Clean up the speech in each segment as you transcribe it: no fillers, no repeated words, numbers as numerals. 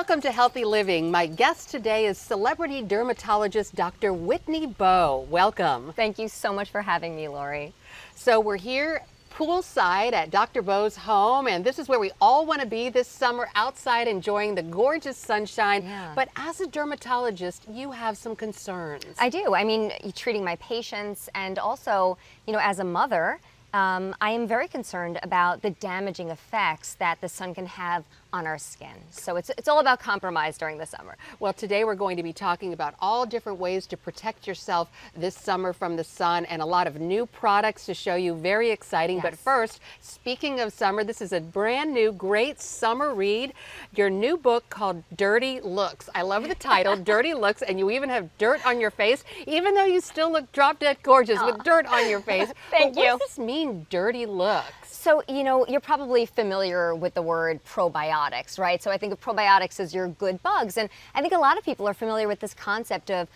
Welcome to Healthy Living. My guest today is celebrity dermatologist Dr. Whitney Bowe. Welcome. Thank you so much for having me, Lori. So we're here poolside at Dr. Bowe's home, and this is where we all want to be this summer, outside enjoying the gorgeous sunshine. Yeah. But as a dermatologist, you have some concerns. I do. I mean, treating my patients, and also, as a mother, I am very concerned about the damaging effects that the sun can have on our skin. So it's all about compromise during the summer. Well, today we're going to be talking about all different ways to protect yourself this summer from the sun, and a lot of new products to show you. Very exciting. Yes. But first, speaking of summer, this is a brand new, great summer read. Your new book called Dirty Looks. I love the title, Dirty Looks, and you even have dirt on your face, even though you still look drop dead gorgeous with dirt on your face. Thank you. What does this mean, dirty looks? So, you're probably familiar with the word probiotics, right? So I think of probiotics as your good bugs. And I think a lot of people are familiar with this concept of,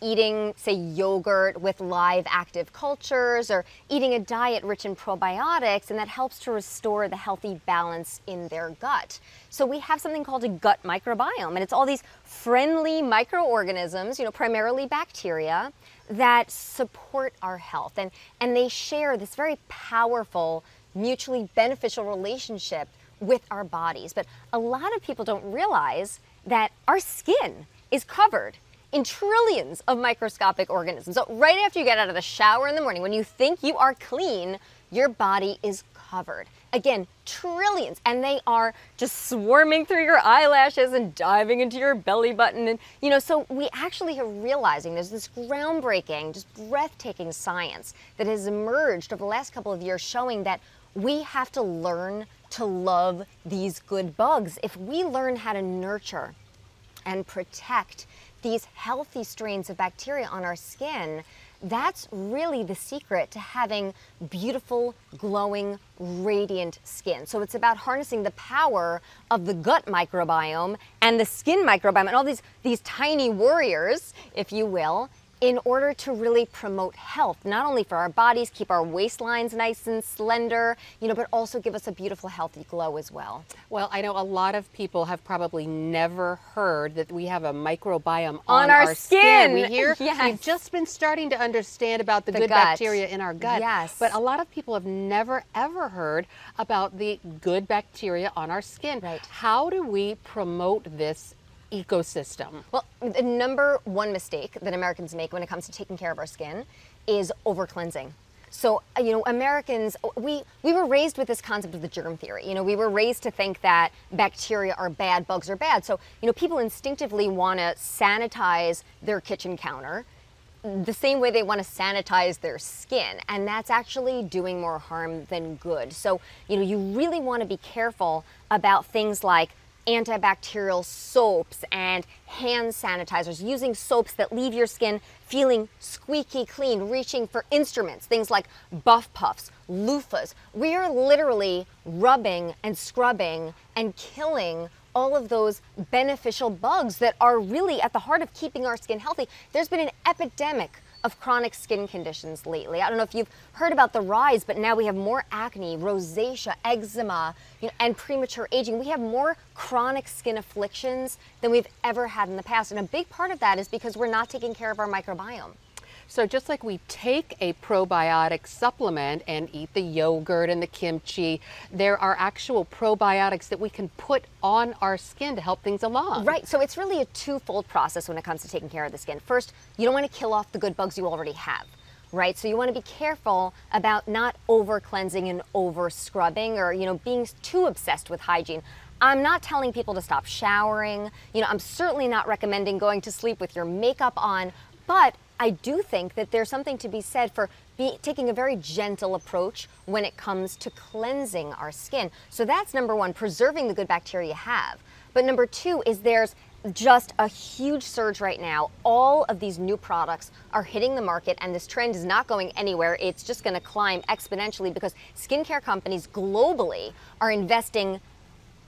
eating, say, yogurt with live active cultures, or eating a diet rich in probiotics, and that helps to restore the healthy balance in their gut. So we have something called a gut microbiome, and it's all these friendly microorganisms, primarily bacteria, that support our health. And they share this very powerful, mutually beneficial relationship with our bodies. But a lot of people don't realize that our skin is covered in trillions of microscopic organisms. So right after you get out of the shower in the morning, when you think you are clean, your body is covered. Again, trillions, and they are just swarming through your eyelashes and diving into your belly button. And, so we actually are realizing there's this groundbreaking, just breathtaking science that has emerged over the last couple of years, showing that we have to learn to love these good bugs. If we learn how to nurture and protect these healthy strains of bacteria on our skin, that's really the secret to having beautiful, glowing, radiant skin. So it's about harnessing the power of the gut microbiome and the skin microbiome and all these tiny warriors, if you will, in order to really promote health, not only for our bodies, keep our waistlines nice and slender, but also give us a beautiful, healthy glow as well. Well, I know a lot of people have probably never heard that we have a microbiome on our skin. We hear, Yes. We've just been starting to understand about the good gut. bacteria in our gut. Yes. But a lot of people have never, ever heard about the good bacteria on our skin. Right. How do we promote this ecosystem? Well, the number one mistake that Americans make when it comes to taking care of our skin is over cleansing. So, Americans, we were raised with this concept of the germ theory. We were raised to think that bacteria are bad, bugs are bad. So, people instinctively want to sanitize their kitchen counter the same way they want to sanitize their skin. And that's actually doing more harm than good. So, you really want to be careful about things like antibacterial soaps and hand sanitizers, using soaps that leave your skin feeling squeaky clean, reaching for instruments, things like buff puffs, loofahs. We are literally rubbing and scrubbing and killing all of those beneficial bugs that are really at the heart of keeping our skin healthy. There's been an epidemic of chronic skin conditions lately. I don't know if you've heard about the rise, but now we have more acne, rosacea, eczema, and premature aging. We have more chronic skin afflictions than we've ever had in the past. And a big part of that is because we're not taking care of our microbiome. So just like we take a probiotic supplement and eat the yogurt and the kimchi, there are actual probiotics that we can put on our skin to help things along. Right, so it's really a twofold process when it comes to taking care of the skin. First, you don't want to kill off the good bugs you already have, right? So you want to be careful about not over cleansing and over scrubbing, or, being too obsessed with hygiene. I'm not telling people to stop showering. I'm certainly not recommending going to sleep with your makeup on, but I do think that there's something to be said for taking a very gentle approach when it comes to cleansing our skin. So that's number one, preserving the good bacteria you have. But number two is there's just a huge surge right now. All of these new products are hitting the market, and this trend is not going anywhere. It's just going to climb exponentially because skincare companies globally are investing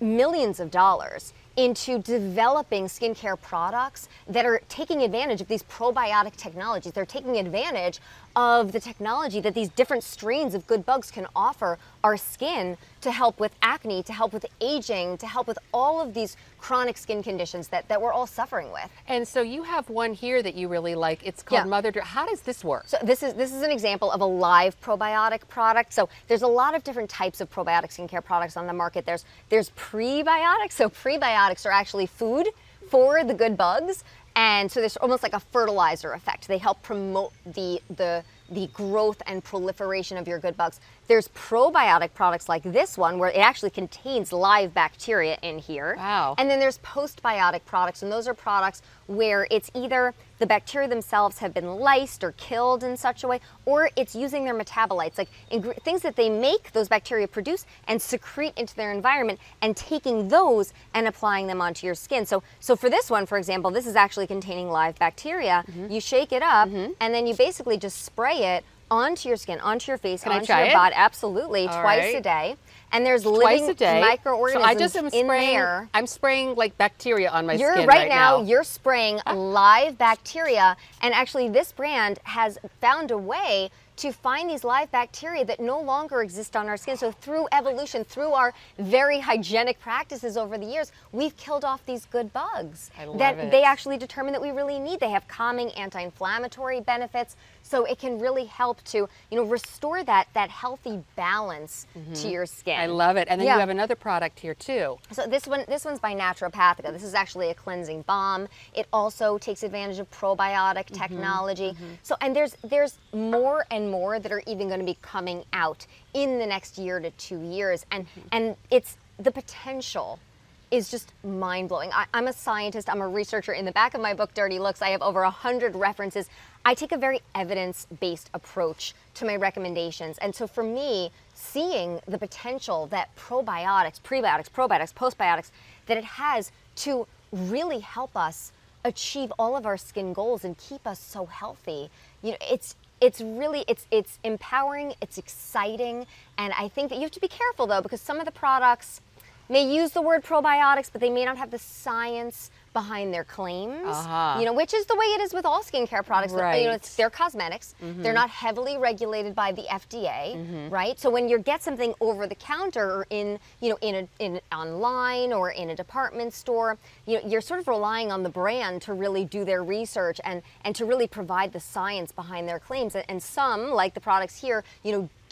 millions of dollars into developing skincare products that are taking advantage of these probiotic technologies. They're taking advantage of the technology that these different strains of good bugs can offer our skin to help with acne, to help with aging, to help with all of these chronic skin conditions that we're all suffering with. And so you have one here that you really like. It's called Mother Dirt. How does this work? So this is an example of a live probiotic product. So there's a lot of different types of probiotic skincare products on the market. There's prebiotics. So prebiotics are actually food for the good bugs. And so there's almost like a fertilizer effect. They help promote the growth and proliferation of your good bugs. There's probiotic products like this one where it actually contains live bacteria in here. Wow. And then there's postbiotic products, and those are products where it's either the bacteria themselves have been lysed or killed in such a way, or it's using their metabolites, like things that they make, those bacteria produce and secrete into their environment, and taking those and applying them onto your skin. So for this one, for example, this is actually containing live bacteria. You shake it up, and then you basically just spray it onto your skin, onto your face, onto your body. Absolutely, twice a day. And there's living microorganisms so I just am in there. I'm spraying like bacteria on my skin right now. You're spraying live bacteria, and actually this brand has found a way to find these live bacteria that no longer exist on our skin. So through evolution, through our very hygienic practices over the years, we've killed off these good bugs that they actually determine that we really need. They have calming, anti-inflammatory benefits. So it can really help to, restore that healthy balance to your skin. I love it. And then you have another product here too. So this one's by Naturopathica. This is actually a cleansing balm. It also takes advantage of probiotic technology. So, and there's more and more that are even going to be coming out in the next year to 2 years. And it's the potential is just mind-blowing. I'm a scientist, I'm a researcher. In the back of my book, Dirty Looks, I have over 100 references. I take a very evidence-based approach to my recommendations. And so for me, seeing the potential that probiotics, prebiotics, probiotics, postbiotics, that it has to really help us achieve all of our skin goals and keep us so healthy, it's really empowering, it's exciting. And I think that you have to be careful though, because some of the products may use the word probiotics, but they may not have the science behind their claims, which is the way it is with all skincare products. Right. They're cosmetics. They're not heavily regulated by the FDA, right? So when you get something over the counter or in online or in a department store, you're sort of relying on the brand to really do their research and to really provide the science behind their claims. And some, like the products here,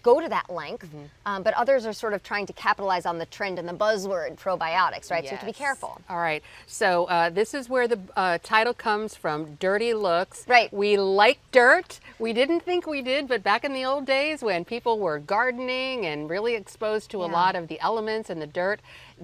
go to that length, but others are sort of trying to capitalize on the trend and the buzzword probiotics, right? So you have to be careful. All right. So this is where the title comes from, Dirty Looks. Right. We like dirt. We didn't think we did, but back in the old days when people were gardening and really exposed to a lot of the elements and the dirt,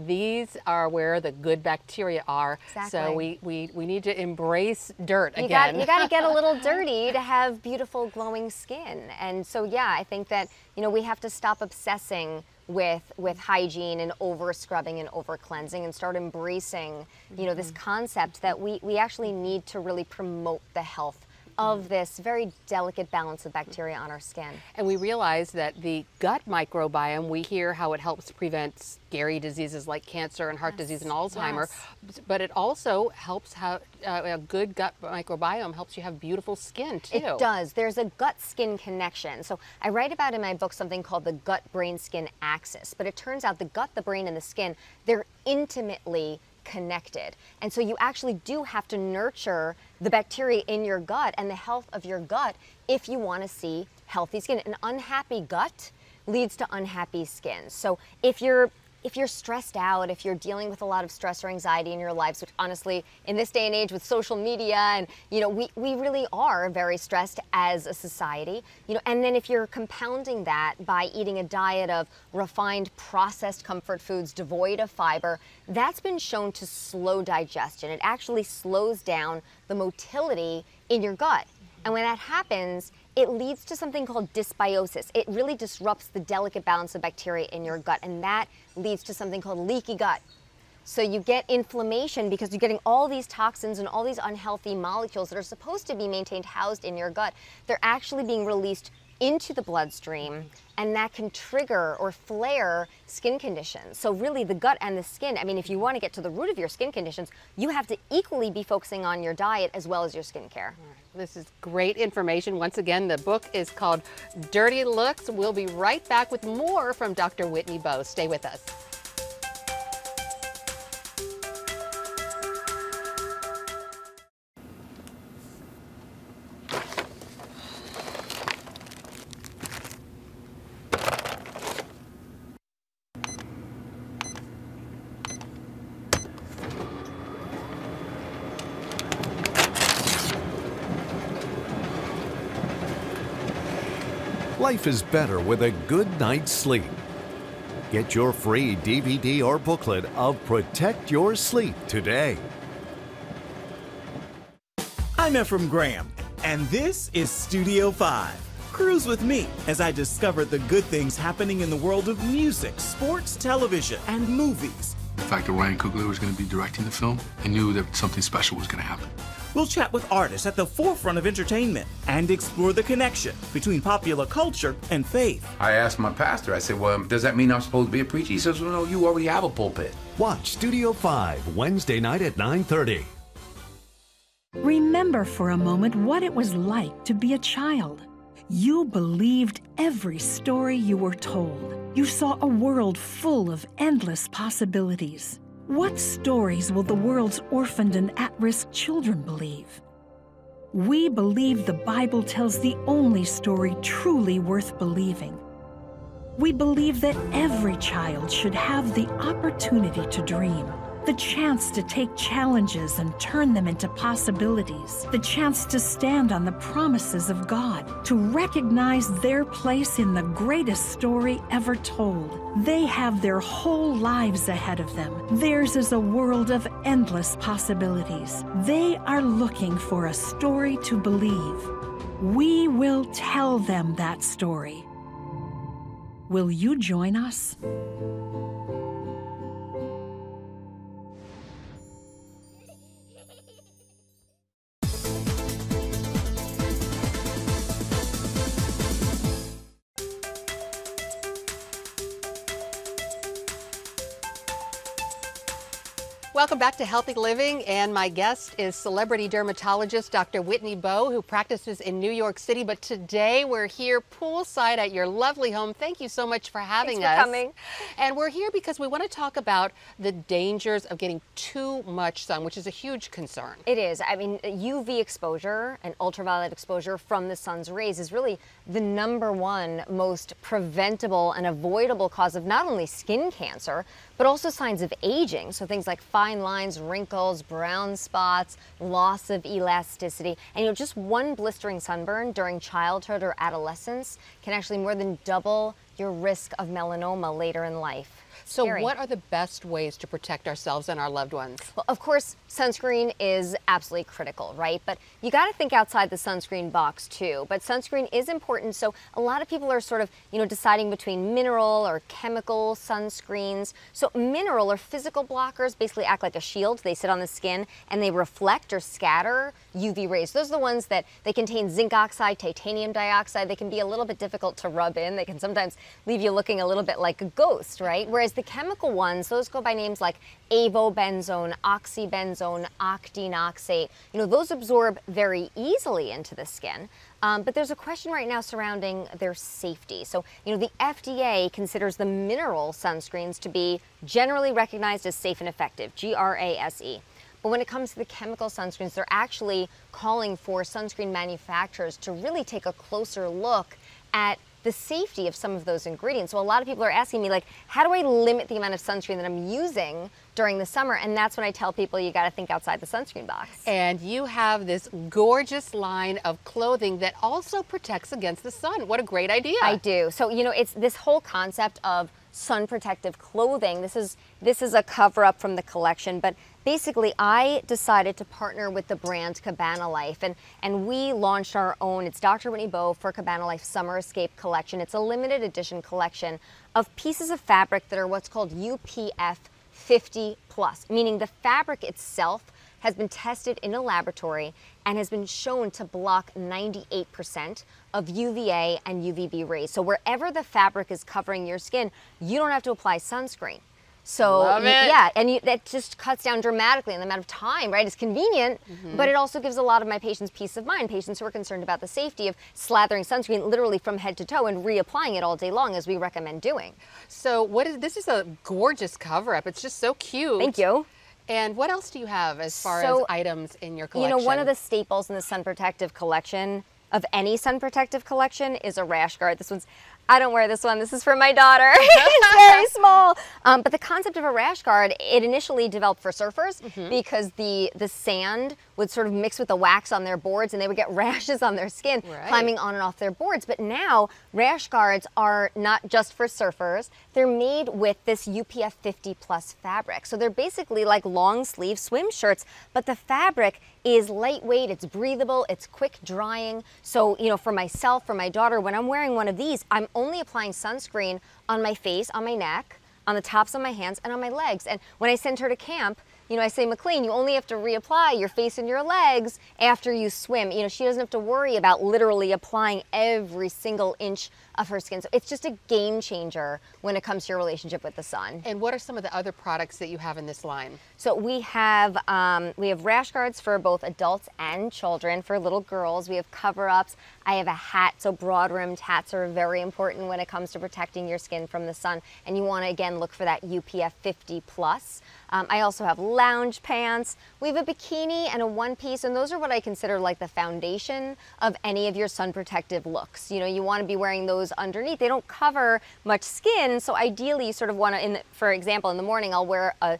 these are where the good bacteria are. Exactly. So we need to embrace dirt again. You got to get a little dirty to have beautiful glowing skin. And so I think that we have to stop obsessing with hygiene and over scrubbing and over cleansing and start embracing this concept that we actually need to really promote the health of this very delicate balance of bacteria on our skin. And we realize that the gut microbiome, we hear how it helps prevent scary diseases like cancer and heart disease and Alzheimer, but it also helps have a good gut microbiome helps you have beautiful skin too. It does. There's a gut-skin connection. So I write about in my book something called the gut-brain-skin axis, but it turns out the gut, the brain, and the skin, they're intimately connected. And so you actually do have to nurture the bacteria in your gut and the health of your gut if you want to see healthy skin. An unhappy gut leads to unhappy skin. So if you're stressed out, if you're dealing with a lot of stress or anxiety in your lives, which honestly, in this day and age with social media and, we really are very stressed as a society, and then if you're compounding that by eating a diet of refined processed comfort foods devoid of fiber, that's been shown to slow digestion. It actually slows down the motility in your gut. And when that happens, it leads to something called dysbiosis. It really disrupts the delicate balance of bacteria in your gut, and that leads to something called leaky gut. So you get inflammation because you're getting all these toxins and all these unhealthy molecules that are supposed to be maintained housed in your gut. They're actually being released into the bloodstream, and that can trigger or flare skin conditions. So really the gut and the skin, I mean, if you want to get to the root of your skin conditions, you have to equally be focusing on your diet as well as your skincare. This is great information. Once again, the book is called Dirty Looks. We'll be right back with more from Dr. Whitney Bowe. Stay with us. Life is better with a good night's sleep. Get your free DVD or booklet of Protect Your Sleep today. I'm Ephraim Graham, and this is Studio 5. Cruise with me as I discover the good things happening in the world of music, sports, television, and movies. The fact that Ryan Coogler was going to be directing the film, I knew that something special was going to happen. We'll chat with artists at the forefront of entertainment and explore the connection between popular culture and faith. I asked my pastor, I said, well, does that mean I'm supposed to be a preacher? He says, well, no, you already have a pulpit. Watch Studio 5 Wednesday night at 9:30. Remember for a moment what it was like to be a child. You believed every story you were told. You saw a world full of endless possibilities. What stories will the world's orphaned and at-risk children believe? We believe the Bible tells the only story truly worth believing. We believe that every child should have the opportunity to dream, the chance to take challenges and turn them into possibilities, the chance to stand on the promises of God, to recognize their place in the greatest story ever told. They have their whole lives ahead of them. Theirs is a world of endless possibilities. They are looking for a story to believe. We will tell them that story. Will you join us? Welcome back to Healthy Living, and my guest is celebrity dermatologist Dr. Whitney Bowe, who practices in New York City. But today we're here poolside at your lovely home. Thank you so much for having us. Thanks for coming. And we're here because we want to talk about the dangers of getting too much sun, which is a huge concern. It is. I mean, UV exposure and ultraviolet exposure from the sun's rays is really the #1 most preventable and avoidable cause of not only skin cancer, but also signs of aging. So things like fine lines, wrinkles, brown spots, loss of elasticity. And just one blistering sunburn during childhood or adolescence can actually more than double your risk of melanoma later in life. So Scary. what are the best ways to protect ourselves and our loved ones? Well, of course, sunscreen is absolutely critical, right? But you got to think outside the sunscreen box too. But sunscreen is important. So a lot of people are sort of, deciding between mineral or chemical sunscreens. So mineral or physical blockers basically act like a shield. They sit on the skin and they reflect or scatter UV rays. Those are the ones that they contain zinc oxide, titanium dioxide. They can be a little bit difficult to rub in. They can sometimes leave you looking a little bit like a ghost, right? Whereas the chemical ones, those go by names like avobenzone, oxybenzone, octinoxate. Those absorb very easily into the skin. But there's a question right now surrounding their safety. So, the FDA considers the mineral sunscreens to be generally recognized as safe and effective, GRASE. But when it comes to the chemical sunscreens, they're actually calling for sunscreen manufacturers to really take a closer look at the safety of some of those ingredients. So a lot of people are asking me, like, how do I limit the amount of sunscreen that I'm using during the summer? And that's when I tell people you got to think outside the sunscreen box. And you have this gorgeous line of clothing that also protects against the sun. What a great idea. I do. So, it's this whole concept of sun protective clothing. This is a cover up from the collection, but basically I decided to partner with the brand Cabana Life, and we launched our own, it's Dr. Whitney Bowe for Cabana Life Summer Escape collection. It's a limited edition collection of pieces of fabric that are what's called UPF 50+, meaning the fabric itself has been tested in a laboratory and has been shown to block 98% of UVA and UVB rays. So wherever the fabric is covering your skin, you don't have to apply sunscreen. So Love it. yeah, and that just cuts down dramatically in the amount of time, right? It's convenient, but it also gives a lot of my patients peace of mind, patients who are concerned about the safety of slathering sunscreen literally from head to toe and reapplying it all day long, as we recommend doing. So this is a gorgeous cover-up. It's just so cute. Thank you. And what else do you have as far as items in your collection? You know, one of the staples in the sun protective collection, of any sun protective collection, is a rash guard. This one's, I don't wear this one. This is for my daughter. It's very small. But the concept of a rash guard, it initially developed for surfers because the sand would sort of mix with the wax on their boards and they would get rashes on their skin climbing on and off their boards. But now rash guards are not just for surfers. They're made with this UPF 50+ fabric. So they're basically like long sleeve swim shirts, but the fabric is lightweight, it's breathable, it's quick drying. So, you know, for myself, for my daughter, when I'm wearing one of these, I'm only applying sunscreen on my face, on my neck, on the tops of my hands, and on my legs. And when I send her to camp, you know, I say, McLean, you only have to reapply your face and your legs after you swim. You know, she doesn't have to worry about literally applying every single inch of her skin. So it's just a game changer when it comes to your relationship with the sun. And what are some of the other products that you have in this line? So we have rash guards for both adults and children. For little girls, we have cover-ups. I have a hat, so broad-rimmed hats are very important when it comes to protecting your skin from the sun. And you want to, again, look for that UPF 50+. I also have lounge pants. We have a bikini and a one-piece, and those are what I consider like the foundation of any of your sun protective looks. You know, you want to be wearing those underneath. They don't cover much skin, so ideally you sort of want to, for example, in the morning I'll wear a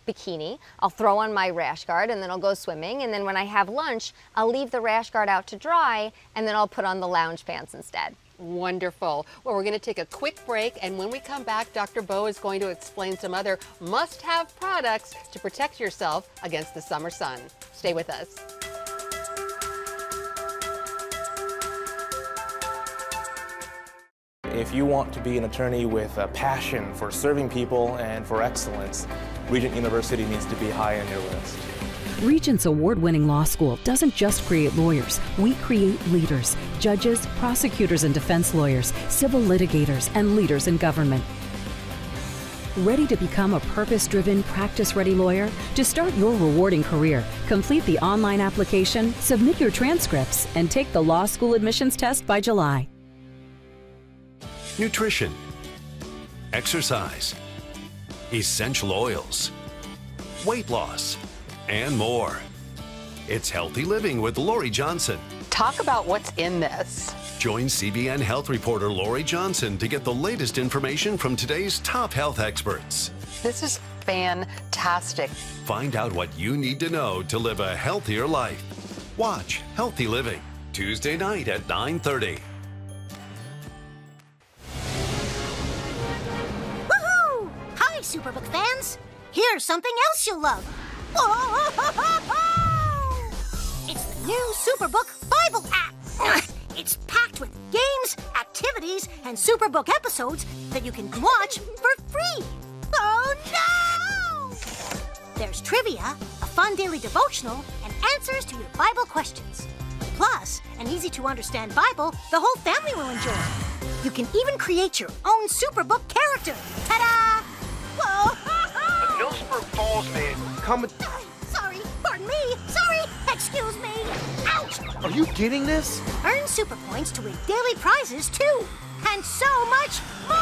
bikini, I'll throw on my rash guard, and then I'll go swimming, and then when I have lunch, I'll leave the rash guard out to dry, and then I'll put on the lounge pants instead. Wonderful. Well, we're going to take a quick break, and when we come back, Dr. Bowe is going to explain some other must-have products to protect yourself against the summer sun. Stay with us. If you want to be an attorney with a passion for serving people and for excellence, Regent University needs to be high on your list. Regent's award-winning law school doesn't just create lawyers. We create leaders, judges, prosecutors and defense lawyers, civil litigators, and leaders in government. Ready to become a purpose-driven, practice-ready lawyer? To start your rewarding career, complete the online application, submit your transcripts, and take the law school admissions test by July. Nutrition, exercise, essential oils, weight loss, and more. It's Healthy Living with Lori Johnson. Talk about what's in this. Join CBN health reporter Lori Johnson to get the latest information from today's top health experts. This is fantastic. Find out what you need to know to live a healthier life. Watch Healthy Living, Tuesday night at 9:30. Woohoo! Hi, Superbook fans. Here's something else you'll love. Whoa! It's the new Superbook Bible app. It's packed with games, activities, and Superbook episodes that you can watch for free. Oh no! There's trivia, a fun daily devotional, and answers to your Bible questions. Plus, an easy-to-understand Bible the whole family will enjoy. You can even create your own Superbook character. Ta-da! Whoa! Millsburg Falls man coming. Sorry, pardon me. Sorry, excuse me. Ouch! Are you getting this? Earn super points to win daily prizes too, and so much more.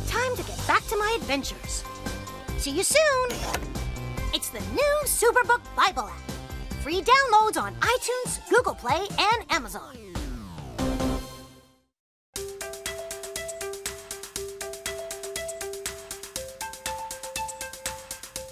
Time to get back to my adventures. See you soon. It's the new Superbook Bible app. Free downloads on iTunes, Google Play, and Amazon.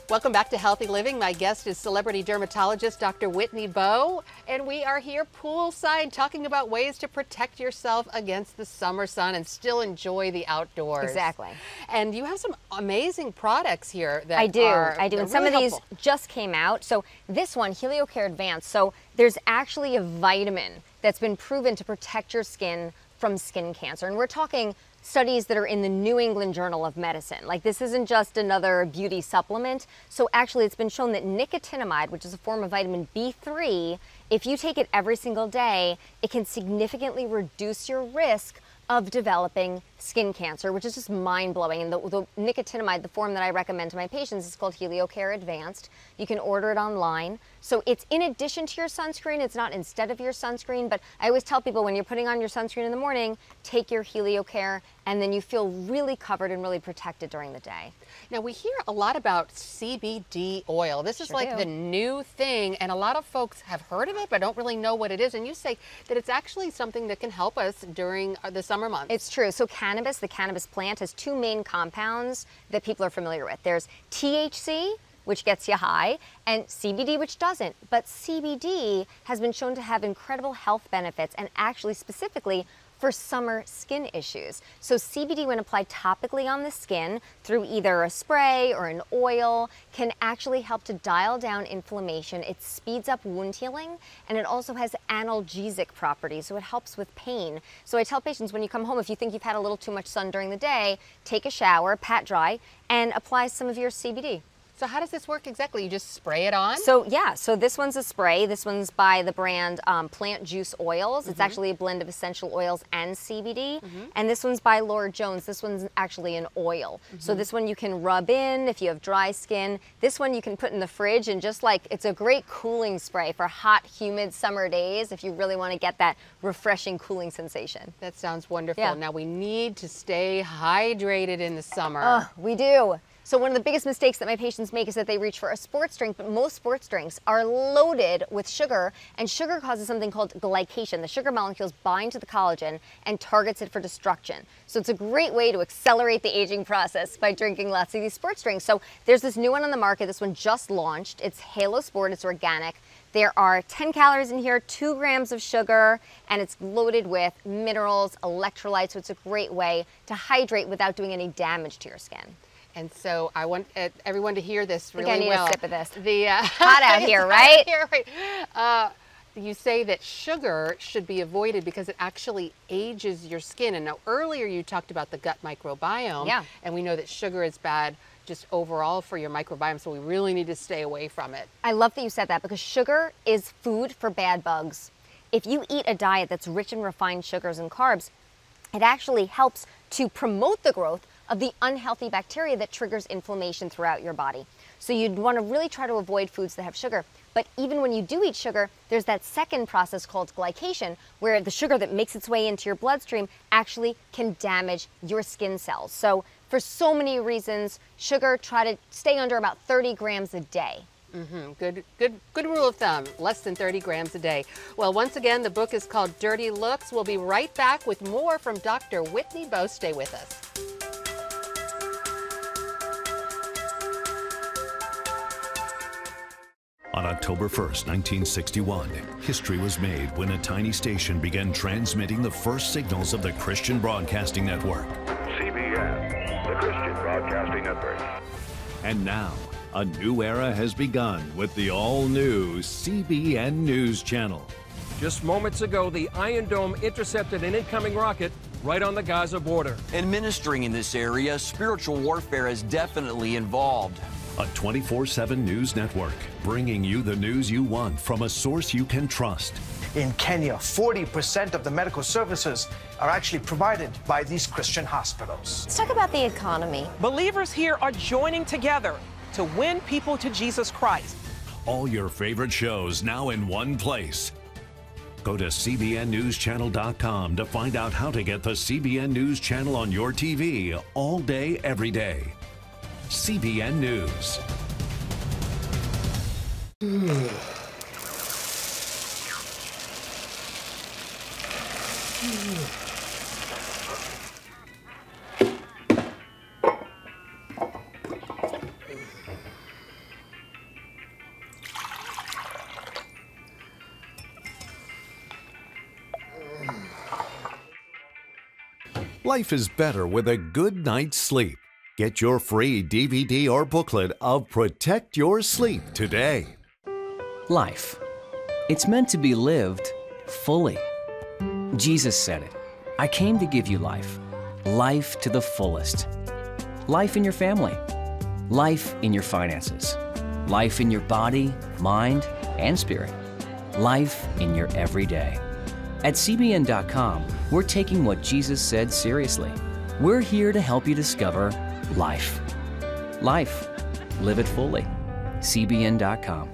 Welcome back to Healthy Living. My guest is celebrity dermatologist Dr. Whitney Bowe, and we are here poolside talking about ways to protect yourself against the summer sun and still enjoy the outdoors. Exactly. And you have some amazing products here that I do. And really some of these helpful. just came out. So this one, HelioCare Advanced. So there's actually a vitamin that's been proven to protect your skin from skin cancer. And we're talking studies that are in the New England Journal of Medicine. Like, this isn't just another beauty supplement. So actually, it's been shown that nicotinamide, which is a form of vitamin B3, if you take it every single day, it can significantly reduce your risk of developing skin cancer, which is just mind-blowing. And the nicotinamide, the form that I recommend to my patients, is called HelioCare Advanced. You can order it online. So it's in addition to your sunscreen. It's not instead of your sunscreen. But I always tell people, when you're putting on your sunscreen in the morning, take your HelioCare, and then you feel really covered and really protected during the day. Now, we hear a lot about CBD oil. This is Sure like do. the new thing, and a lot of folks have heard of it but don't really know what it is. And you say that it's actually something that can help us during the summer months. It's true. So cannabis, the cannabis plant, has two main compounds that people are familiar with. There's THC, which gets you high, and CBD, which doesn't. But CBD has been shown to have incredible health benefits, and actually specifically for summer skin issues. So CBD, when applied topically on the skin through either a spray or an oil, can actually help to dial down inflammation. It speeds up wound healing, and it also has analgesic properties, so it helps with pain. So I tell patients, when you come home, if you think you've had a little too much sun during the day, take a shower, pat dry, and apply some of your CBD. So how does this work exactly? You just spray it on? So yeah, so this one's a spray. This one's by the brand Plant Juice Oils. It's actually a blend of essential oils and CBD. And this one's by Laura Jones. This one's actually an oil. So this one you can rub in if you have dry skin. This one you can put in the fridge, and just like, it's a great cooling spray for hot, humid summer days if you really want to get that refreshing cooling sensation. That sounds wonderful. Yeah. Now, we need to stay hydrated in the summer. We do. So one of the biggest mistakes that my patients make is that they reach for a sports drink, but most sports drinks are loaded with sugar, and sugar causes something called glycation. The sugar molecules bind to the collagen and targets it for destruction. So it's a great way to accelerate the aging process by drinking lots of these sports drinks. So there's this new one on the market. This one just launched. It's Halo Sport. It's organic. There are 10 calories in here, 2 grams of sugar, and it's loaded with minerals, electrolytes. So it's a great way to hydrate without doing any damage to your skin. And so I want everyone to hear this really I think I need well. a sip of this. Hot out here, right? You say that sugar should be avoided because it actually ages your skin. And now earlier you talked about the gut microbiome. Yeah. And we know that sugar is bad just overall for your microbiome, so we really need to stay away from it. I love that you said that, because sugar is food for bad bugs. If you eat a diet that's rich in refined sugars and carbs, it actually helps to promote the growth of the unhealthy bacteria that triggers inflammation throughout your body. So you'd want to really try to avoid foods that have sugar. But even when you do eat sugar, there's that second process called glycation, where the sugar that makes its way into your bloodstream actually can damage your skin cells. So for so many reasons, sugar, try to stay under about 30 grams a day. Good rule of thumb, less than 30 grams a day. Well, once again, the book is called Dirty Looks. We'll be right back with more from Dr. Whitney Bowe. Stay with us. On October 1st, 1961, history was made when a tiny station began transmitting the first signals of the Christian Broadcasting Network. CBN, the Christian Broadcasting Network. And now, a new era has begun with the all-new CBN News Channel. Just moments ago, the Iron Dome intercepted an incoming rocket right on the Gaza border. Administering in this area, spiritual warfare is definitely involved. A 24/7 news network, bringing you the news you want from a source you can trust. In Kenya, 40% of the medical services are actually provided by these Christian hospitals. Let's talk about the economy. Believers here are joining together to win people to Jesus Christ. All your favorite shows now in one place. Go to CBNNewsChannel.com to find out how to get the CBN News Channel on your TV all day, every day. CBN News. Life is better with a good night's sleep. Get your free DVD or booklet of Protect Your Sleep today. Life. It's meant to be lived fully. Jesus said it. I came to give you life. Life to the fullest. Life in your family. Life in your finances. Life in your body, mind, and spirit. Life in your everyday. At CBN.com, we're taking what Jesus said seriously. We're here to help you discover life. Life. Live it fully. CBN.com.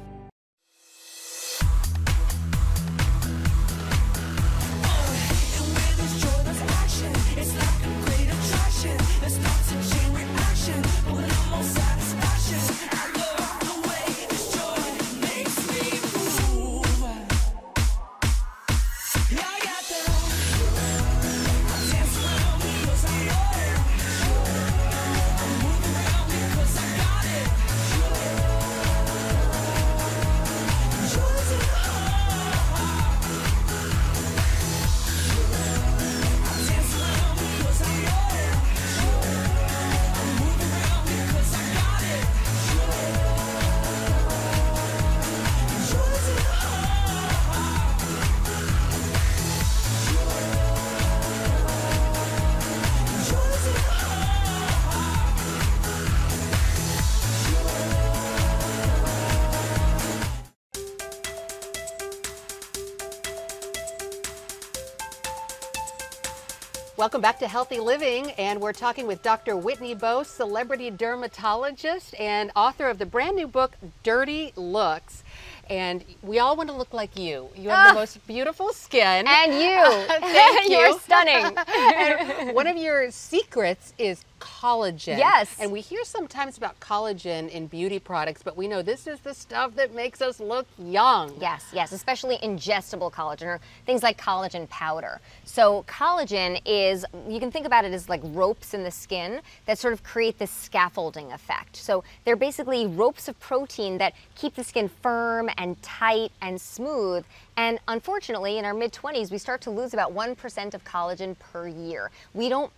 Welcome back to Healthy Living, and we're talking with Dr. Whitney Bowe, celebrity dermatologist and author of the brand new book, Dirty Looks. And we all want to look like you. You have the most beautiful skin. And you. Thank you. You're stunning. And one of your secrets is collagen. Yes. And we hear sometimes about collagen in beauty products, but we know this is the stuff that makes us look young. Yes, yes, especially ingestible collagen or things like collagen powder. So collagen is, you can think about it as like ropes in the skin that sort of create this scaffolding effect. So they're basically ropes of protein that keep the skin firm and tight and smooth. And unfortunately, in our mid-20s, we start to lose about 1% of collagen per year. We don't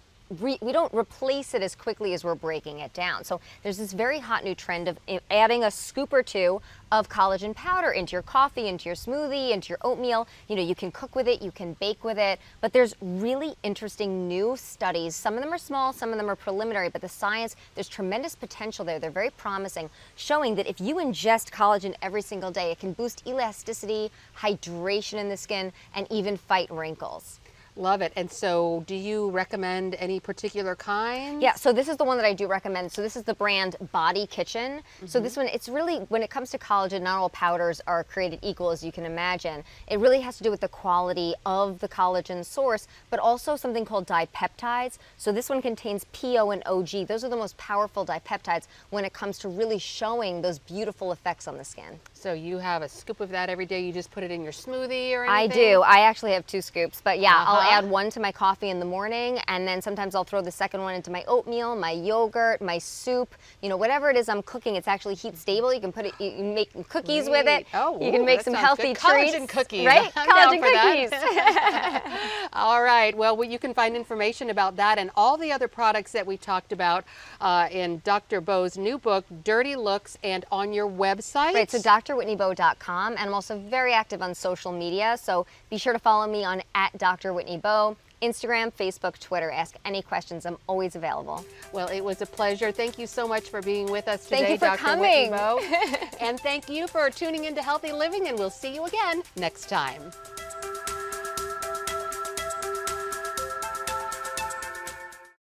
replace it as quickly as we're breaking it down. So there's this very hot new trend of adding a scoop or two of collagen powder into your coffee, into your smoothie, into your oatmeal. You know, you can cook with it, you can bake with it, but there's really interesting new studies. Some of them are small, some of them are preliminary, but the science, there's tremendous potential there. They're very promising, showing that if you ingest collagen every single day, it can boost elasticity, hydration in the skin, and even fight wrinkles. Love it. And so do you recommend any particular kind? Yeah, so this is the one that I do recommend. So this is the brand Body Kitchen. So this one, it's really, when it comes to collagen, not all powders are created equal, as you can imagine. It really has to do with the quality of the collagen source, but also something called dipeptides. So this one contains PO and OG. Those are the most powerful dipeptides when it comes to really showing those beautiful effects on the skin. So you have a scoop of that every day. You just put it in your smoothie or anything? I do. I actually have 2 scoops, but yeah, I'll add one to my coffee in the morning, and then sometimes I'll throw the second one into my oatmeal, my yogurt, my soup, you know, whatever it is I'm cooking. It's actually heat stable. You can put it, you can make cookies with it. Oh, you can make some healthy treats. Collagen cookies. Right? I'm Collagen cookies. All right. Well, you can find information about that and all the other products that we talked about in Dr. Bowe's new book, Dirty Looks, and on your website. Right. So drwhitneybowe.com, and I'm also very active on social media. So be sure to follow me on @DrWhitneyBowe. Instagram, Facebook, Twitter. Ask any questions. I'm always available. Well, it was a pleasure. Thank you so much for being with us today, Thank you for Dr. coming. Whitney Bowe. And thank you for tuning into Healthy Living, and we'll see you again next time.